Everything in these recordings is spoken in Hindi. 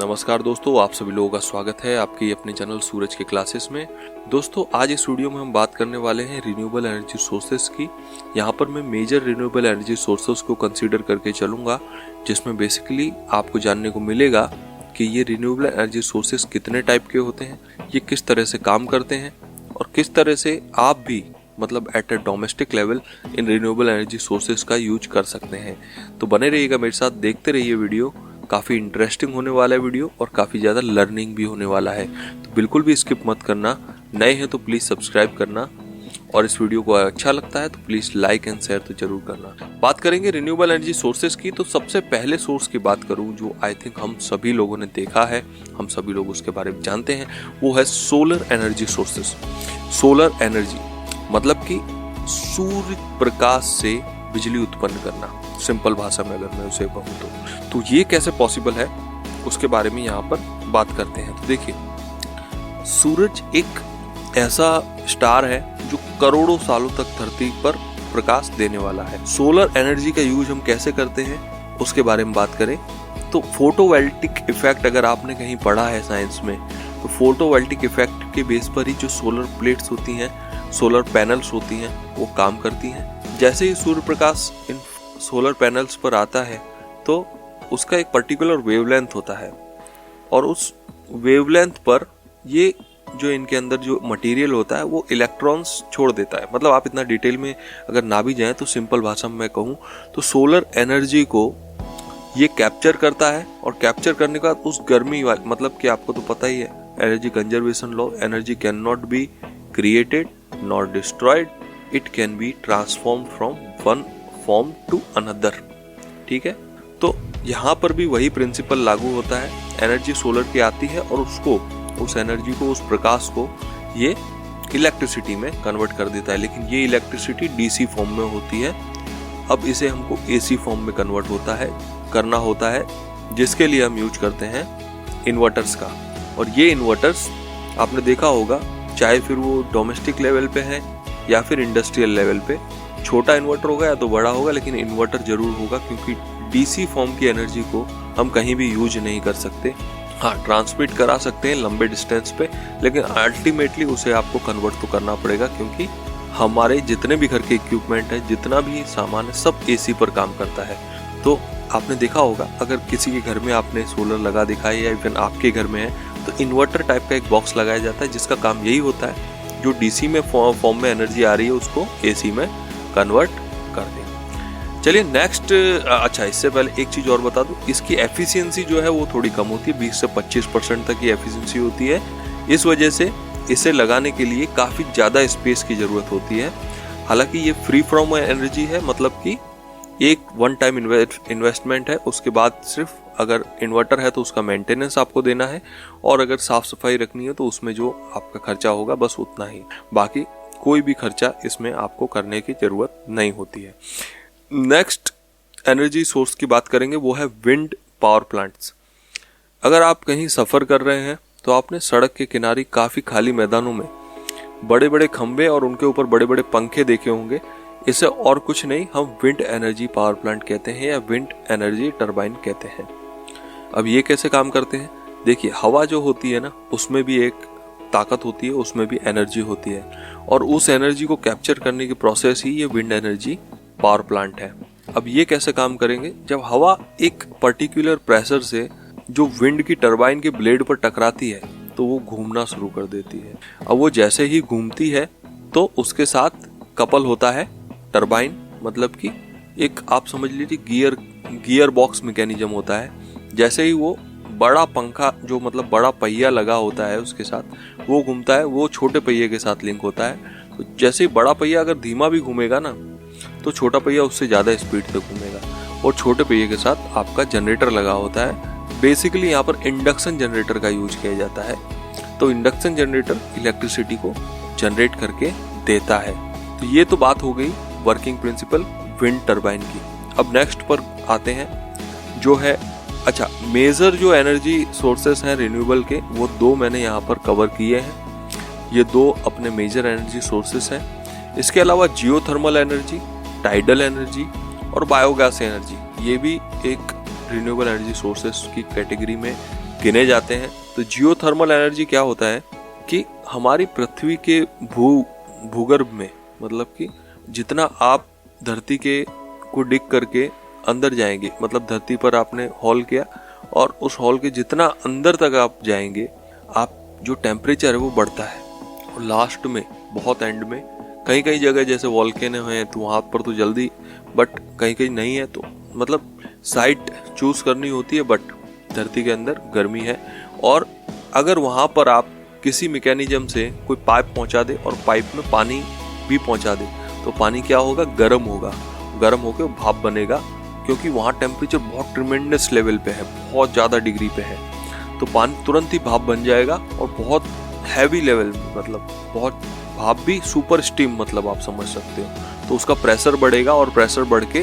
नमस्कार दोस्तों, आप सभी लोगों का स्वागत है आपकी अपने चैनल सूरज के क्लासेस में। दोस्तों, आज इस वीडियो में हम बात करने वाले हैं रिन्यूएबल एनर्जी सोर्सेस की। यहाँ पर मैं मेजर रिन्यूएबल एनर्जी सोर्सेस को कंसीडर करके चलूँगा, जिसमें बेसिकली आपको जानने को मिलेगा कि ये रिन्यूएबल एनर्जी सोर्सेस कितने टाइप के होते हैं, ये किस तरह से काम करते हैं और किस तरह से आप भी मतलब at a domestic level in renewable energy sources का यूज कर सकते हैं। तो बने रहिएगा मेरे साथ, देखते रहिए वीडियो। काफ़ी इंटरेस्टिंग होने वाला है वीडियो और काफ़ी ज़्यादा लर्निंग भी होने वाला है, तो बिल्कुल भी स्किप मत करना। नए हैं तो प्लीज़ सब्सक्राइब करना और इस वीडियो को अच्छा लगता है तो प्लीज़ लाइक एंड शेयर तो जरूर करना। बात करेंगे रिन्यूएबल एनर्जी सोर्सेज की, तो सबसे पहले सोर्स की बात करूं जो आई थिंक हम सभी लोगों ने देखा है, हम सभी लोग उसके बारे में जानते हैं, वो है solar energy sources. Solar energy मतलब कि सूर्य प्रकाश से बिजली उत्पन्न करना, सिंपल भाषा में अगर मैं उसे कहूँ तो ये कैसे पॉसिबल है उसके बारे में यहाँ पर बात करते हैं। तो देखिए, सूरज एक ऐसा स्टार है जो करोड़ों सालों तक धरती पर प्रकाश देने वाला है। सोलर एनर्जी का यूज हम कैसे करते हैं उसके बारे में बात करें तो फोटोवोल्टिक इफेक्ट अगर आपने कहीं पढ़ा है साइंस में, तो फोटोवोल्टिक इफेक्ट के बेस पर ही जो सोलर प्लेट्स होती हैं, सोलर पैनल्स होती हैं, वो काम करती हैं। जैसे ही सूर्य प्रकाश इन सोलर पैनल्स पर आता है तो उसका एक पर्टिकुलर वेवलेंथ होता है और उस वेवलेंथ पर ये जो इनके अंदर जो मटेरियल होता है वो इलेक्ट्रॉन्स छोड़ देता है। मतलब आप इतना डिटेल में अगर ना भी जाएं तो सिंपल भाषा में मैं कहूँ तो सोलर एनर्जी को ये कैप्चर करता है और कैप्चर करने के बाद उस गर्मी वाले, मतलब कि आपको तो पता ही है energy conservation law, energy can not be created not destroyed, it can be transform from one form to another. ठीक है, तो यहाँ पर भी वही प्रिंसिपल लागू होता है। एनर्जी सोलर की आती है और उसको, उस एनर्जी को, उस प्रकाश को ये इलेक्ट्रिसिटी में कन्वर्ट कर देता है, लेकिन ये इलेक्ट्रिसिटी डीसी फॉर्म में होती है। अब इसे हमको एसी फॉर्म में कन्वर्ट करना होता है, जिसके लिए हम यूज करते हैं इन्वर्टर्स का। और ये इन्वर्टर्स आपने देखा होगा, चाहे फिर वो डोमेस्टिक लेवल पे है या फिर इंडस्ट्रियल लेवल पे, छोटा इन्वर्टर होगा या तो बड़ा होगा, लेकिन इन्वर्टर जरूर होगा, क्योंकि डीसी फॉर्म की एनर्जी को हम कहीं भी यूज नहीं कर सकते। हाँ, ट्रांसमिट करा सकते हैं लंबे डिस्टेंस पे, लेकिन अल्टीमेटली उसे आपको कन्वर्ट तो करना पड़ेगा, क्योंकि हमारे जितने भी घर के इक्विपमेंट है, जितना भी सामान है, सब एसी पर काम करता है। तो आपने देखा होगा, अगर किसी के घर में आपने सोलर लगा देखा है या इवन आपके घर में है, तो इन्वर्टर टाइप का एक बॉक्स लगाया जाता है, जिसका काम यही होता है जो डीसी में फॉर्म में एनर्जी आ रही है उसको एसी में कन्वर्ट कर दें। चलिए नेक्स्ट, अच्छा इससे पहले एक चीज और बता दूं, इसकी एफिशिएंसी जो है वो थोड़ी कम होती है, 20 से 25% तक की एफिशिएंसी होती है। इस वजह से इसे लगाने के लिए काफी ज्यादा स्पेस की जरूरत होती है। हालांकि ये फ्री फ्रॉम एनर्जी है, मतलब कि एक वन टाइम इन्वेस्टमेंट है, उसके बाद सिर्फ अगर इन्वर्टर है तो उसका मेंटेनेंस आपको देना है, और अगर साफ सफाई रखनी है तो उसमें जो आपका खर्चा होगा बस उतना ही, बाकी कोई भी खर्चा इसमें आपको करने की जरूरत नहीं होती है। नेक्स्ट एनर्जी सोर्स की बात करेंगे, वो है विंड पावर प्लांट्स। अगर आप कहीं सफर कर रहे हैं तो आपने सड़क के किनारे काफी खाली मैदानों में बड़े बड़े खंबे और उनके ऊपर बड़े बड़े पंखे देखे होंगे। इसे और कुछ नहीं, हम विंड एनर्जी पावर प्लांट कहते हैं या विंड एनर्जी टरबाइन कहते हैं। अब ये कैसे काम करते हैं? देखिए, हवा जो होती है ना, उसमें भी एक ताकत होती है, उसमें भी एनर्जी होती है, और उस एनर्जी को कैप्चर करने की प्रोसेस ही ये विंड एनर्जी पावर प्लांट है। अब ये कैसे काम करेंगे? जब हवा एक पर्टिकुलर प्रेशर से जो विंड की टरबाइन के ब्लेड पर टकराती है तो वो घूमना शुरू कर देती है। अब वो जैसे ही घूमती है तो उसके साथ कपल होता है टरबाइन, मतलब कि एक आप समझ लीजिए गियर बॉक्स मैकेनिज्म होता है। जैसे ही वो बड़ा पंखा जो मतलब बड़ा पहिया लगा होता है उसके साथ वो घूमता है, वो छोटे पहिए के साथ लिंक होता है। तो जैसे ही बड़ा पहिया अगर धीमा भी घूमेगा ना, तो छोटा पहिया उससे ज्यादा स्पीड से घूमेगा, और छोटे पहिए के साथ आपका जनरेटर लगा होता है। बेसिकली यहाँ पर इंडक्शन जनरेटर का यूज किया जाता है। तो इंडक्शन जनरेटर इलेक्ट्रिसिटी को जनरेट करके देता है। तो ये तो बात हो गई वर्किंग प्रिंसिपल विंड टरबाइन की। अब नेक्स्ट पर आते हैं जो है, अच्छा मेजर जो एनर्जी सोर्सेस हैं रिन्यूएबल के, वो दो मैंने यहाँ पर कवर किए हैं। ये दो अपने मेजर एनर्जी सोर्सेस हैं। इसके अलावा जियोथर्मल एनर्जी, टाइडल एनर्जी और बायोगैस एनर्जी, ये भी एक रिन्यूएबल एनर्जी सोर्सेस की कैटेगरी में गिने जाते हैं। तो जियोथर्मल एनर्जी क्या होता है कि हमारी पृथ्वी के भूगर्भ में, मतलब कि जितना आप धरती के को डिग करके अंदर जाएंगे, मतलब धरती पर आपने हॉल किया और उस हॉल के जितना अंदर तक आप जाएंगे, आप जो टेम्परेचर है वो बढ़ता है। और लास्ट में बहुत एंड में कहीं कहीं जगह जैसे वॉल्केनो हैं तो वहाँ पर तो जल्दी, बट कहीं कहीं नहीं है, तो मतलब साइट चूज करनी होती है। बट धरती के अंदर गर्मी है, और अगर वहाँ पर आप किसी मैकेनिज्म से कोई पाइप पहुँचा दे और पाइप में पानी भी पहुँचा दे तो पानी क्या होगा, गर्म होगा, गर्म होकर भाप बनेगा, क्योंकि वहाँ टेम्परेचर बहुत ट्रिमेंडस लेवल पे है, बहुत ज़्यादा डिग्री पे है। तो पानी तुरंत ही भाप बन जाएगा और बहुत हैवी लेवल, मतलब बहुत भाप भी सुपर स्टीम, मतलब आप समझ सकते हो। तो उसका प्रेशर बढ़ेगा और प्रेशर बढ़ के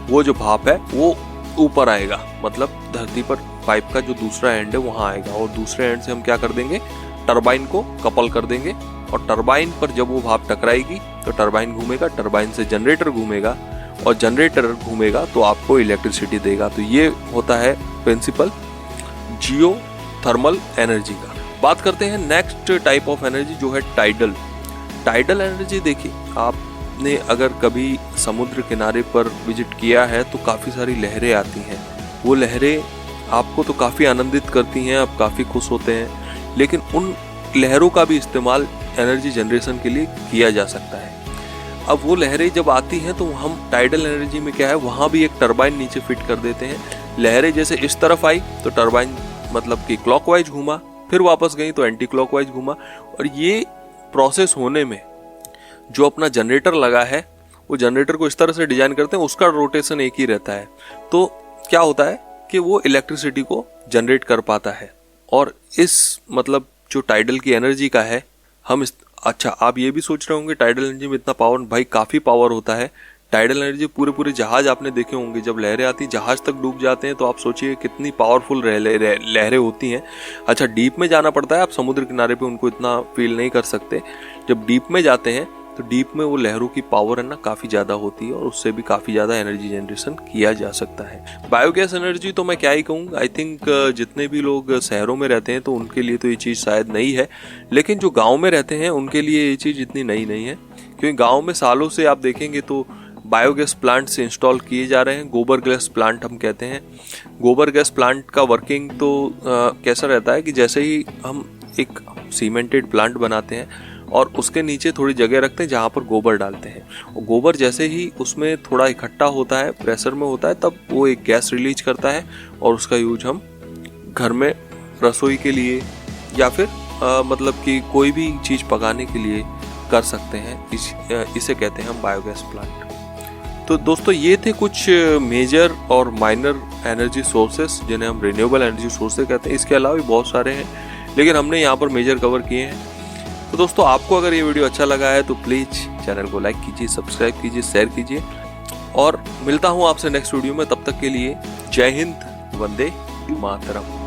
वो जो भाप है वो ऊपर आएगा, मतलब धरती पर पाइप का जो दूसरा एंड है वहाँ आएगा, और दूसरे एंड से हम क्या कर देंगे, टरबाइन को कपल कर देंगे, और टरबाइन पर जब वो भाप टकराएगी तो टरबाइन घूमेगा, टरबाइन से जनरेटर घूमेगा, और जनरेटर घूमेगा तो आपको इलेक्ट्रिसिटी देगा। तो ये होता है प्रिंसिपल जियोथर्मल एनर्जी का। बात करते हैं नेक्स्ट टाइप ऑफ एनर्जी जो है टाइडल। टाइडल एनर्जी देखिए, आपने अगर कभी समुद्र किनारे पर विजिट किया है तो काफ़ी सारी लहरें आती हैं। वो लहरें आपको तो काफ़ी आनंदित करती हैं, आप काफ़ी खुश होते हैं, लेकिन उन लहरों का भी इस्तेमाल एनर्जी जनरेशन के लिए किया जा सकता है। अब वो लहरें जब आती हैं तो हम टाइडल एनर्जी में क्या है, वहाँ भी एक टरबाइन नीचे फिट कर देते हैं। लहरें जैसे इस तरफ आई तो टरबाइन मतलब कि क्लॉकवाइज घूमा, फिर वापस गई तो एंटी क्लॉकवाइज घूमा, और ये प्रोसेस होने में जो अपना जनरेटर लगा है वो जनरेटर को इस तरह से डिजाइन करते हैं, उसका रोटेशन एक ही रहता है। तो क्या होता है कि वो इलेक्ट्रिसिटी को जनरेट कर पाता है। और इस मतलब जो टाइडल की एनर्जी का है, हम अच्छा आप ये भी सोच रहे होंगे टाइडल एनर्जी में इतना पावर, भाई काफ़ी पावर होता है। टाइडल एनर्जी पूरे जहाज आपने देखे होंगे, जब लहरें आती जहाज तक डूब जाते हैं, तो आप सोचिए कितनी पावरफुल लहरें होती हैं। अच्छा डीप में जाना पड़ता है, आप समुद्र किनारे पे उनको इतना फील नहीं कर सकते। जब डीप में जाते हैं तो डीप में वो लहरों की पावर है ना काफ़ी ज़्यादा होती है, और उससे भी काफ़ी ज़्यादा एनर्जी जनरेशन किया जा सकता है। बायोगैस एनर्जी तो मैं क्या ही कहूँ, आई थिंक जितने भी लोग शहरों में रहते हैं तो उनके लिए तो ये चीज़ शायद नई है, लेकिन जो गाँव में रहते हैं उनके लिए ये चीज़ इतनी नई नहीं है, क्योंकि गाँव में सालों से आप देखेंगे तो बायोगैस प्लांट से इंस्टॉल किए जा रहे हैं। गोबर गैस प्लांट हम कहते हैं। गोबर गैस प्लांट का वर्किंग तो कैसा रहता है कि जैसे ही हम एक सीमेंटेड प्लांट बनाते हैं और उसके नीचे थोड़ी जगह रखते हैं जहाँ पर गोबर डालते हैं, और गोबर जैसे ही उसमें थोड़ा इकट्ठा होता है, प्रेशर में होता है, तब वो एक गैस रिलीज करता है, और उसका यूज हम घर में रसोई के लिए या फिर मतलब कि कोई भी चीज़ पकाने के लिए कर सकते हैं। इसे कहते हैं हम बायोगैस प्लांट। तो दोस्तों ये थे कुछ मेजर और माइनर एनर्जी सोर्सेस जिन्हें हम रिन्यूएबल एनर्जी सोर्सेस कहते हैं। इसके अलावा भी बहुत सारे हैं, लेकिन हमने यहाँ पर मेजर कवर किए हैं। तो दोस्तों आपको अगर ये वीडियो अच्छा लगा है तो प्लीज़ चैनल को लाइक कीजिए, सब्सक्राइब कीजिए, शेयर कीजिए, और मिलता हूँ आपसे नेक्स्ट वीडियो में। तब तक के लिए जय हिंद, वंदे मातरम।